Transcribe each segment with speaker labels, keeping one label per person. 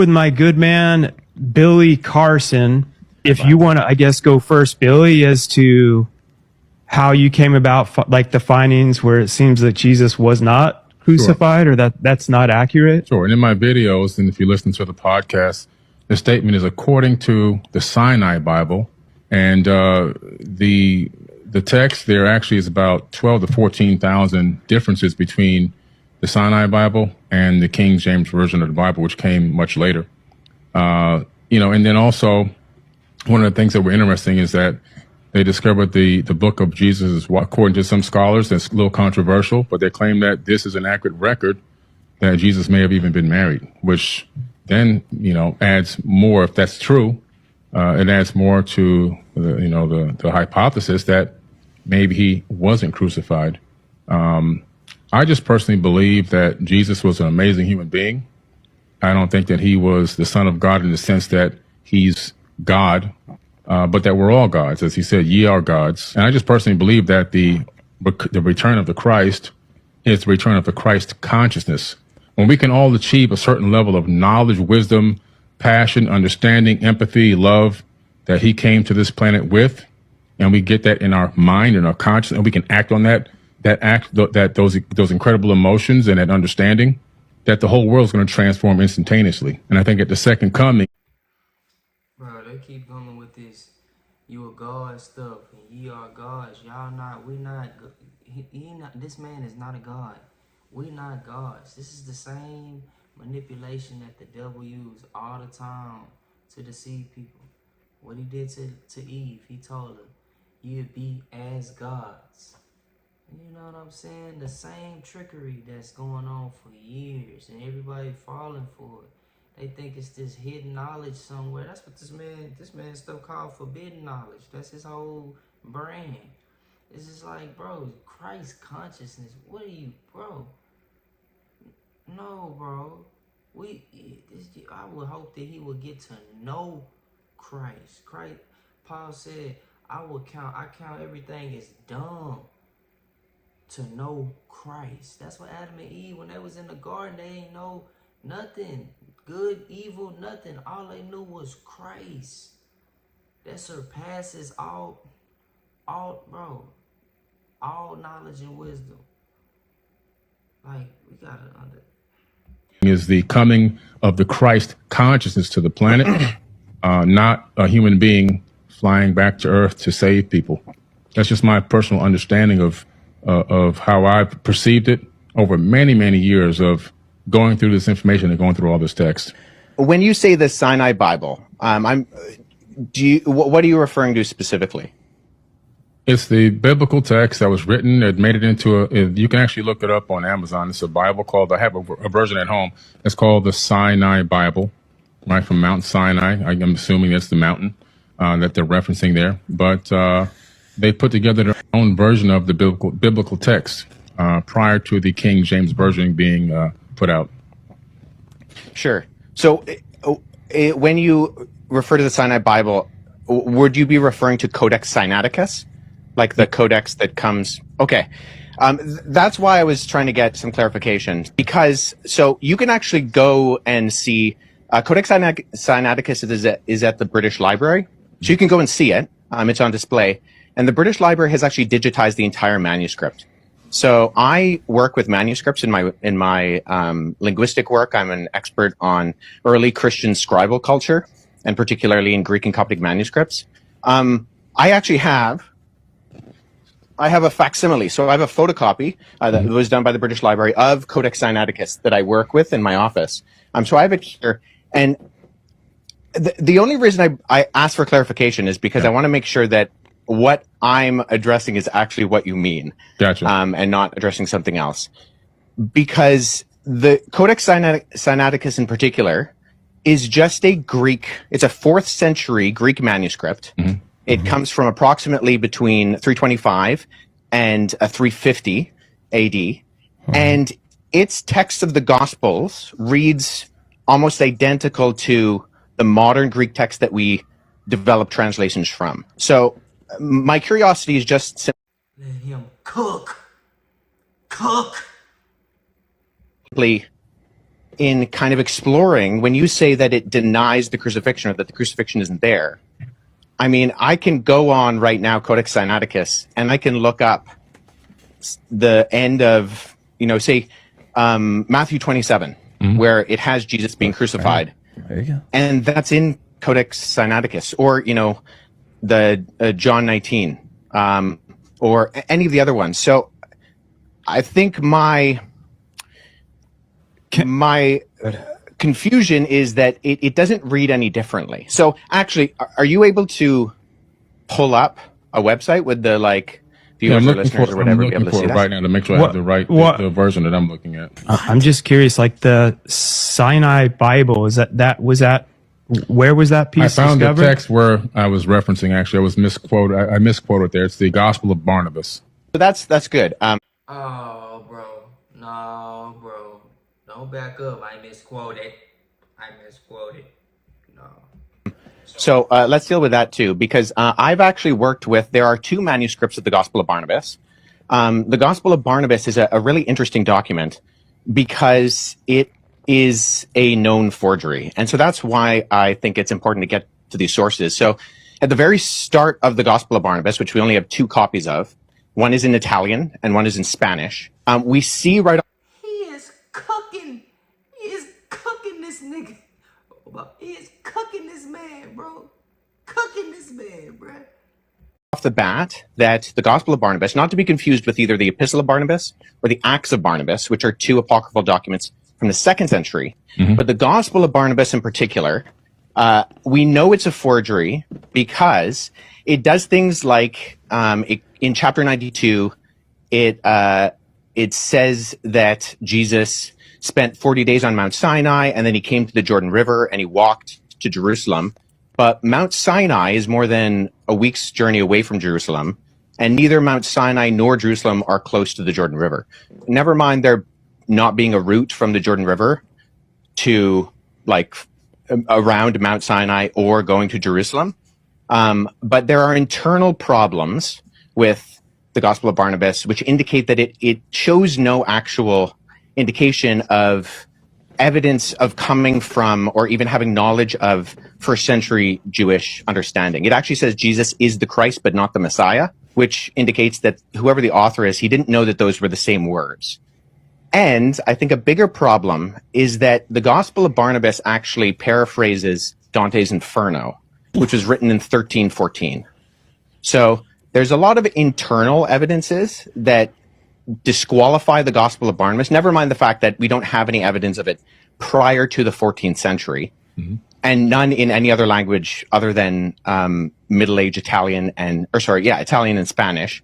Speaker 1: with my good man, Billy Carson. If you want to, I guess, go first, Billy, as to how you came about, like the findings where it seems that Jesus was not crucified, or that's not accurate.
Speaker 2: Sure. And in my videos, and if you listen to the podcast, the statement is according to the Sinai Bible, and the text there actually is about 12 to 14,000 differences between the Sinai Bible and the King James Version of the Bible, which came much later. And then also one of the things that were interesting is that they discovered the book of Jesus is, according to some scholars, that's a little controversial, but they claim that this is an accurate record that Jesus may have even been married, which then, adds more, if that's true, it adds more to the hypothesis that maybe he wasn't crucified. I just personally believe that Jesus was an amazing human being. I don't think that he was the Son of God in the sense that he's God, but that we're all gods. As he said, ye are gods. And I just personally believe that the return of the Christ is the return of the Christ consciousness. When we can all achieve a certain level of knowledge, wisdom, passion, understanding, empathy, love that he came to this planet with, and we get that in our mind and our conscience, and we can act on those incredible emotions and that understanding, that the whole world is going to transform instantaneously. And I think at the second coming,
Speaker 3: bro, they keep going with this, you a God stuff, and ye are gods. Y'all not, we not, he not, this man is not a God. We not gods. This is the same manipulation that the devil used all the time to deceive people. What he did to Eve, he told her, you'd be as gods. You know what I'm saying? The same trickery that's going on for years, and everybody falling for it. They think it's this hidden knowledge somewhere. That's what this man stuff called forbidden knowledge. That's his whole brand. It's just like, bro, Christ consciousness. What are you, bro? No, bro. I would hope that he would get to know Christ. Paul said, I count everything as dumb to know Christ. That's what Adam and Eve, when they was in the garden, they ain't know nothing. Good, evil, nothing. All they knew was Christ. That surpasses all knowledge and wisdom. Like, we gotta
Speaker 2: is the coming of the Christ consciousness to the planet, not a human being flying back to Earth to save people. That's just my personal understanding of how I've perceived it over many, many years of going through this information and going through all this text.
Speaker 4: When you say the Sinai Bible, what are you referring to specifically?
Speaker 2: It's the biblical text that was written. It made it into you can actually look it up on Amazon. It's a Bible called, I have a version at home. It's called the Sinai Bible, right, from Mount Sinai. I'm assuming that's the mountain that they're referencing there. But they put together their own version of the biblical text prior to the King James Version being put out.
Speaker 4: Sure. So when you refer to the Sinai Bible, would you be referring to Codex Sinaiticus? Like the codex that comes... Okay. That's why I was trying to get some clarification. Because, so you can actually go and see... Codex Sinaiticus is at the British Library. So you can go and see it. It's on display. And the British Library has actually digitized the entire manuscript. So I work with manuscripts in my linguistic work. I'm an expert on early Christian scribal culture, and particularly in Greek and Coptic manuscripts. I actually have a facsimile. So I have a photocopy that was done by the British Library of Codex Sinaiticus that I work with in my office. So I have it here. And the only reason I ask for clarification is because I want to make sure that what I'm addressing is actually what you mean.
Speaker 2: Gotcha.
Speaker 4: And not addressing something else. Because the Codex Sinaiticus in particular is just it's a 4th century Greek manuscript. Mm-hmm. It comes from approximately between 325 and 350 AD. Mm-hmm. And its text of the Gospels reads almost identical to the modern Greek text that we develop translations from. So my curiosity is just
Speaker 3: let him cook.
Speaker 4: Simply in kind of exploring when you say that it denies the crucifixion or that the crucifixion isn't there. I mean, I can go on right now, Codex Sinaiticus, and I can look up the end of, say, Matthew 27, where it has Jesus being crucified.
Speaker 5: There you go.
Speaker 4: And that's in Codex Sinaiticus, or, the John 19, or any of the other ones. So I think my confusion is that it doesn't read any differently. So actually, are you able to pull up a website with the viewers or listeners or whatever
Speaker 2: I'm
Speaker 4: be able
Speaker 2: looking
Speaker 4: to see
Speaker 2: for it
Speaker 4: that?
Speaker 2: right now to make sure I have the right the version that I'm looking at.
Speaker 1: I'm just curious, like the Sinai Bible, where was that piece
Speaker 2: I found
Speaker 1: discovered?
Speaker 2: the text where I was referencing. Actually, I was misquoted. I misquoted there. It's the Gospel of Barnabas.
Speaker 4: So that's good.
Speaker 3: Oh, bro. No, bro. Don't back up. I misquoted. No.
Speaker 4: So let's deal with that too, because I've actually worked with, there are two manuscripts of the Gospel of Barnabas. The Gospel of Barnabas is a really interesting document because it is a known forgery. And so that's why I think it's important to get to these sources. So at the very start of the Gospel of Barnabas, which we only have two copies of, one is in Italian and one is in Spanish, we see right
Speaker 3: He is cooking. He is cooking this nigga. He is cooking this man, bro. Cooking this man, bro.
Speaker 4: off the bat that the Gospel of Barnabas, not to be confused with either the Epistle of Barnabas or the Acts of Barnabas, which are two apocryphal documents from the 2nd century, but the Gospel of Barnabas in particular, we know it's a forgery because it does things like in chapter 92, it says that Jesus spent 40 days on Mount Sinai, and then he came to the Jordan River and he walked to Jerusalem. But Mount Sinai is more than a week's journey away from Jerusalem, and neither Mount Sinai nor Jerusalem are close to the Jordan River. Never mind there not being a route from the Jordan River to around Mount Sinai or going to Jerusalem. But there are internal problems with the Gospel of Barnabas, which indicate that it shows no actual indication of evidence of coming from or even having knowledge of first century Jewish understanding. It actually says Jesus is the Christ, but not the Messiah, which indicates that whoever the author is, he didn't know that those were the same words. And I think a bigger problem is that the Gospel of Barnabas actually paraphrases Dante's Inferno, which was written in 1314. So there's a lot of internal evidences that disqualify the Gospel of Barnabas, never mind the fact that we don't have any evidence of it prior to the 14th century, and none in any other language other than Middle Age Italian Italian and Spanish.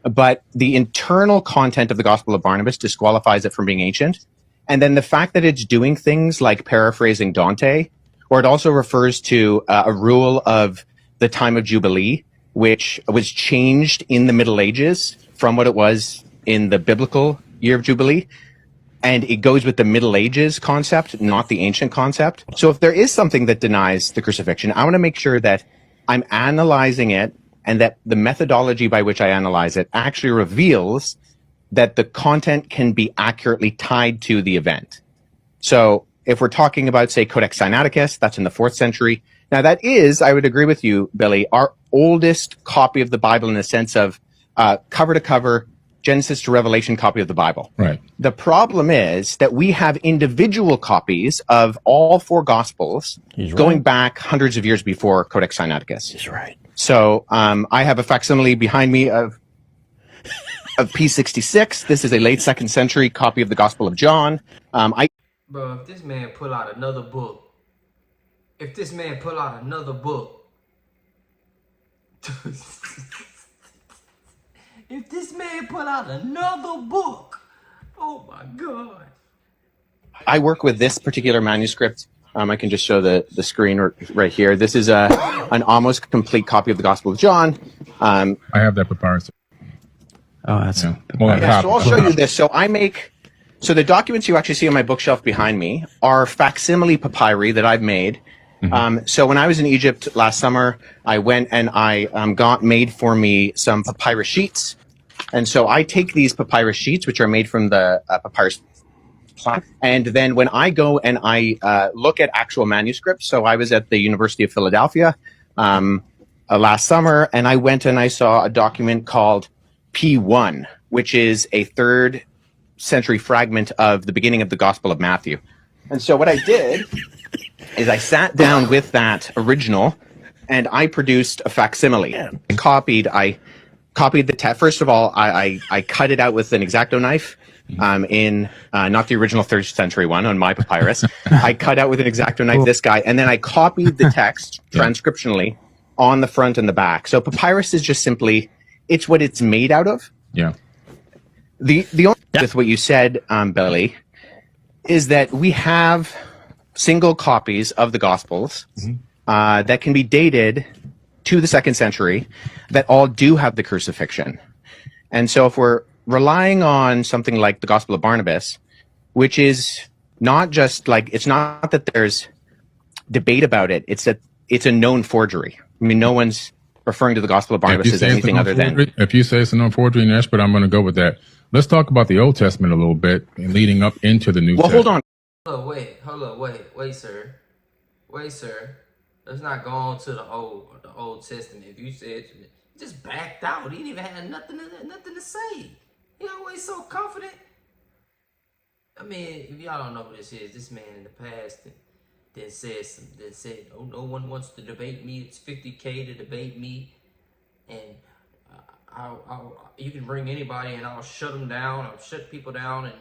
Speaker 4: But the internal content of the Gospel of Barnabas disqualifies it from being ancient. And then the fact that it's doing things like paraphrasing Dante, or it also refers to a rule of the time of Jubilee, which was changed in the Middle Ages from what it was in the biblical year of Jubilee. And it goes with the Middle Ages concept, not the ancient concept. So if there is something that denies the crucifixion, I want to make sure that I'm analyzing it and that the methodology by which I analyze it actually reveals that the content can be accurately tied to the event. So if we're talking about, say, Codex Sinaiticus, that's in the 4th century. Now that is, I would agree with you, Billy, our oldest copy of the Bible in the sense of cover to cover, Genesis to Revelation copy of the Bible.
Speaker 2: Right.
Speaker 4: The problem is that we have individual copies of all 4 Gospels going back hundreds of years before Codex Sinaiticus.
Speaker 5: He's right.
Speaker 4: So I have a facsimile behind me of P66. This is a late 2nd century copy of the Gospel of John.
Speaker 3: Bro, if this man pull out another book, if this man pull out another book, oh my God.
Speaker 4: I work with this particular manuscript. I can just show the screen right here. This is an almost complete copy of the Gospel of John.
Speaker 2: I have that papyrus.
Speaker 1: Oh, that's
Speaker 4: Yeah, so I'll show you this. So the documents you actually see on my bookshelf behind me are facsimile papyri that I've made. So when I was in Egypt last summer, I went and I got made for me some papyrus sheets. And so I take these papyrus sheets, which are made from the papyrus And then when I go and I look at actual manuscripts, so I was at the University of Philadelphia last summer, and I went and I saw a document called P1, which is a 3rd century fragment of the beginning of the Gospel of Matthew. And so what I did is I sat down with that original and I produced a facsimile. I copied the text. First of all, I cut it out with an X-Acto knife in not the original 3rd century one on my papyrus. I cut out with an X-Acto knife this guy, and then I copied the text transcriptionally on the front and the back. So papyrus is just simply, it's what it's made out of.
Speaker 2: Yeah.
Speaker 4: The only with what you said, Billy, is that we have single copies of the Gospels that can be dated to the 2nd century that all do have the crucifixion. And so if we're relying on something like the Gospel of Barnabas, which is not just like, it's not that there's debate about it, it's that it's a known forgery. I mean, no one's referring to the Gospel of Barnabas as anything other than...
Speaker 2: If you say it's a known forgery and expert, I'm going to go with that. Let's talk about the Old Testament a little bit and leading up into the New Testament.
Speaker 4: Well, hold on.
Speaker 3: Wait, sir. Let's not go on to the Old Testament. If you said he just backed out, he didn't even have nothing to say. He always so confident. I mean, if y'all don't know who this is, this man in the past then said, oh, no one wants to debate me. It's $50K to debate me, and you can bring anybody and I'll shut them down. I'll shut people down, and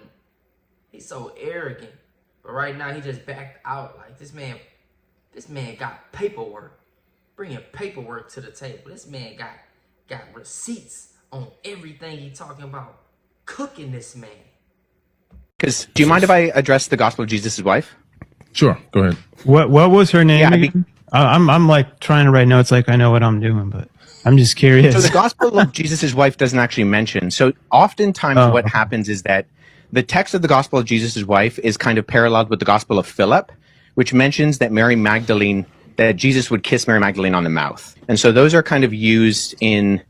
Speaker 3: he's so arrogant. But right now he just backed out. Like this man got paperwork, bringing paperwork to the table. This man got receipts on everything he talking about. Cooking this man.
Speaker 4: Because do you mind if I address the Gospel of Jesus' wife?
Speaker 2: Sure, go ahead.
Speaker 1: What was her name?
Speaker 4: Yeah,
Speaker 1: again? I'm like trying to write notes like I know what I'm doing, but I'm just curious.
Speaker 4: So the Gospel of Jesus' wife doesn't actually mention. So oftentimes what happens is that the text of the Gospel of Jesus' wife is kind of paralleled with the Gospel of Philip, which mentions that that Jesus would kiss Mary Magdalene on the mouth. And so those are kind of used in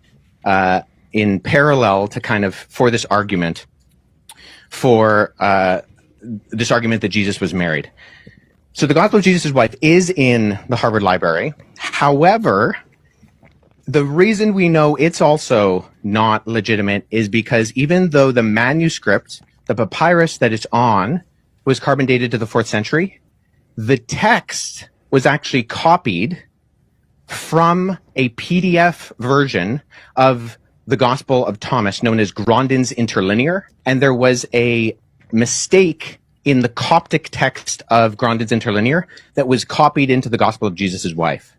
Speaker 4: parallel to kind of, for this argument that Jesus was married. So the Gospel of Jesus' wife is in the Harvard Library. However, the reason we know it's also not legitimate is because even though the manuscript, the papyrus that it's on, was carbon dated to the 4th century, the text was actually copied from a PDF version of the Gospel of Thomas known as Grandin's Interlinear, and there was a mistake in the Coptic text of Grandin's Interlinear that was copied into the Gospel of Jesus' wife.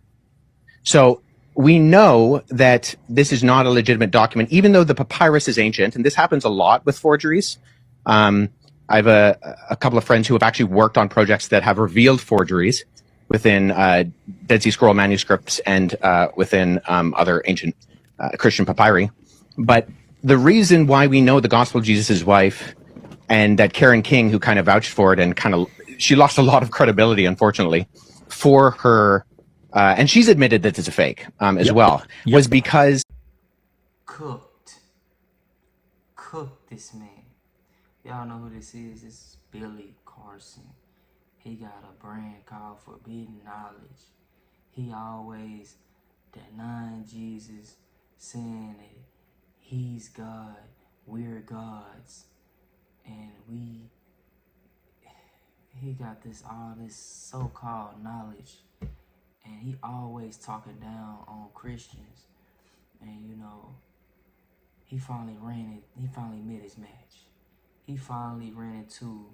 Speaker 4: So we know that this is not a legitimate document, even though the papyrus is ancient, and this happens a lot with forgeries. I have a couple of friends who have actually worked on projects that have revealed forgeries within Dead Sea Scroll manuscripts and within other ancient Christian papyri. But the reason why we know the Gospel of Jesus' wife, and that Karen King, who kind of vouched for it and she lost a lot of credibility, unfortunately, for her, and she's admitted that it's a fake as well, was because...
Speaker 3: Cooked this man. Y'all know who this is. This is Billy Carson. He got a brand called Forbidden Knowledge. He always denying Jesus, saying that he's God, we're gods, and he got all this so-called knowledge, and he always talking down on Christians. And you know, he finally met his match. He finally ran into,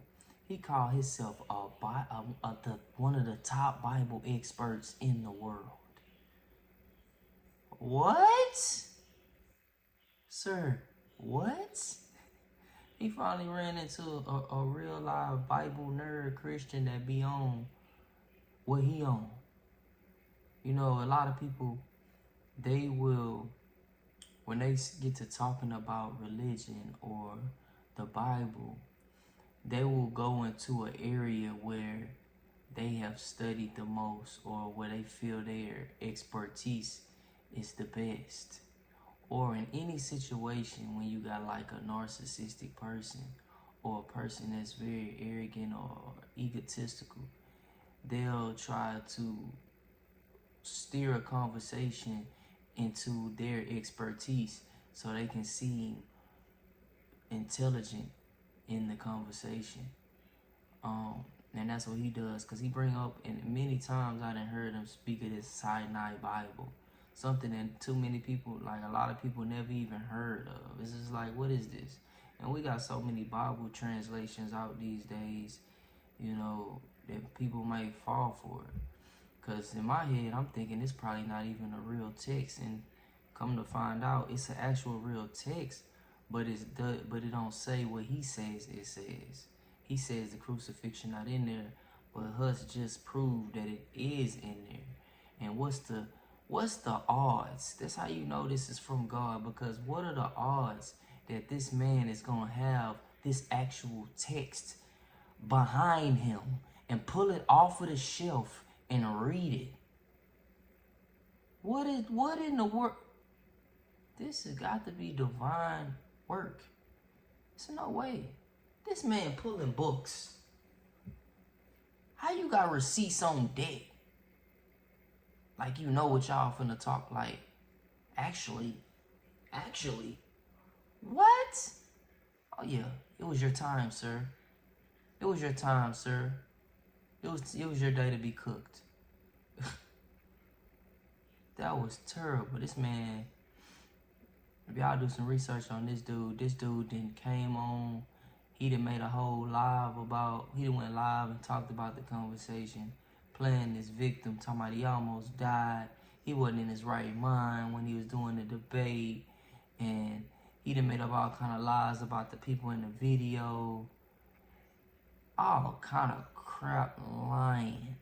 Speaker 3: he called himself one of the top Bible experts in the world. What? Sir, what? He finally ran into a real live Bible nerd Christian that be on what he on. You know, a lot of people, they will, when they get to talking about religion or the Bible, they will go into an area where they have studied the most, or where they feel their expertise is the best. Or in any situation when you got like a narcissistic person, or a person that's very arrogant or egotistical, they'll try to steer a conversation into their expertise so they can seem intelligent in the conversation. And that's what he does, because he bring up, and many times I done heard him speak of this Sinai Bible, something that too many people, like a lot of people, never even heard of. It's just like, what is this? And we got so many Bible translations out these days, you know, that people might fall for it. Because in my head, I'm thinking it's probably not even a real text, and come to find out, it's an actual real text, but it don't say what he says it says. He says the crucifixion not in there, but Huss just proved that it is in there. And what's the odds? That's how you know this is from God, because what are the odds that this man is gonna have this actual text behind him and pull it off of the shelf and read it? What in the world? This has got to be divine work. There's no way. This man pulling books. How you got receipts on deck? Like you know what y'all finna talk like. Actually, what? Oh yeah, it was your time, sir. It was your time, sir. It was your day to be cooked. That was terrible. This man, if y'all do some research on this dude then came on. He done made a whole live about, he done went live and talked about the conversation, playing this victim, talking about he almost died. He wasn't in his right mind when he was doing the debate. And he done made up all kind of lies about the people in the video. All kind of crap lying.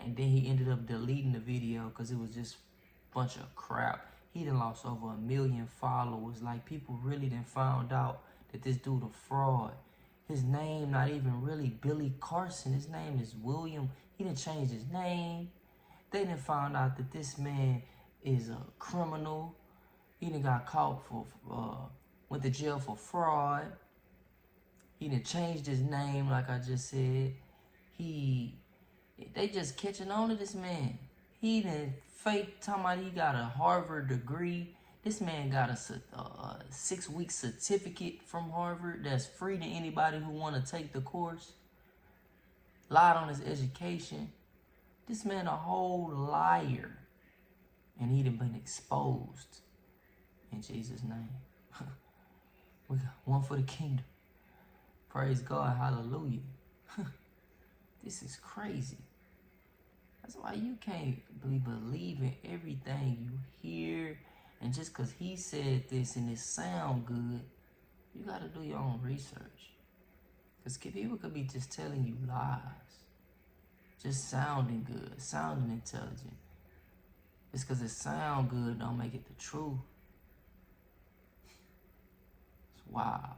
Speaker 3: And then he ended up deleting the video because it was just a bunch of crap. He done lost over 1 million followers. Like, people really done found out that this dude a fraud. His name not even really Billy Carson. His name is William. He done changed his name. They done found out that this man is a criminal. He done got caught for, went to jail for fraud. He done changed his name, like I just said. They just catching on to this man. He done fake talking about he got a Harvard degree. This man got a 6-week certificate from Harvard that's free to anybody who want to take the course. Lied on his education. This man a whole liar. And he done been exposed. In Jesus' name. We got one for the kingdom. Praise God. Hallelujah. This is crazy. That's why you can't be believing everything you hear. And just because he said this and it sound good, you got to do your own research. Because people could be just telling you lies. Just sounding good, sounding intelligent. Just because it sound good don't make it the truth. It's wild.